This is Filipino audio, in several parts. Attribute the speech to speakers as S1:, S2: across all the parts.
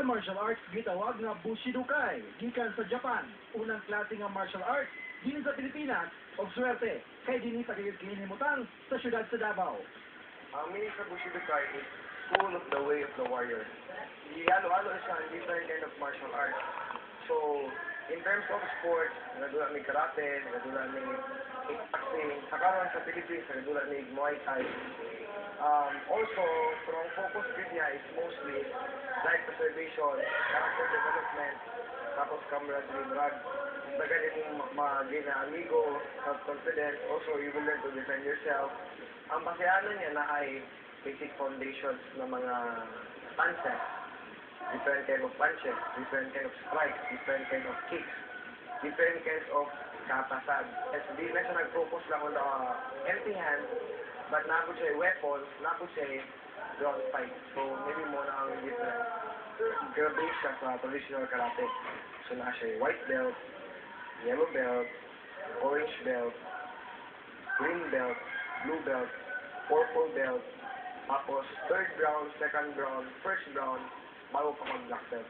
S1: Iya martial arts gitawag nga Bushidokai, gikan sa Japan. Unang klase nga martial arts din sa Pilipinas, og swerte kay dinhi sa kinimutan sa syudad sa Davao.
S2: Ang meaning sa Bushidokai is school of the way of the warrior. Halo-halo siya ang different kind of martial arts. So, in terms of sports, nagdula ni karate, nagdula ni kickboxing, sa karon sa Philippines, nagdula ni Muay Thai. Also, from focus niya is mostly life preservation, character development, tapos camaraderie, drug. Magaling mong mag-gain na amigo, self-confidence. Also, you will learn to defend yourself. Ang basehan niya na ay basic foundations ng mga punches. Different kind of punches, different kind of strikes, different kind of kicks, different kinds of katasan. Hindi na siya nag-focus lang on the empty hand, but napo siya weapons, napo siya ground fight. So, maybe mo na ang different. Grabe siya sa traditional karate. So, na siya white belt, yellow belt, orange belt, green belt, blue belt, purple belt, tapos third brown, second brown, first brown, bago pa mag-black belt.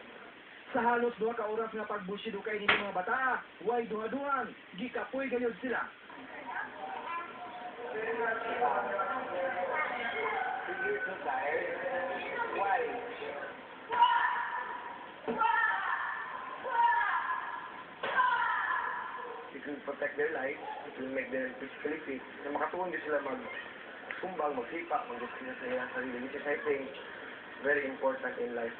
S1: Sa halos 2 ka oras nga pagbushidokai nini mga bata, way duha-duhan, gikapoy gayud sila.
S2: Sige, so tired. Why? It will protect their lives, it will make them physically fit, na makatuon din sila mag-sumbang, magsipa, mag-discipline sa ilang sarili, which is, I think, very important in life.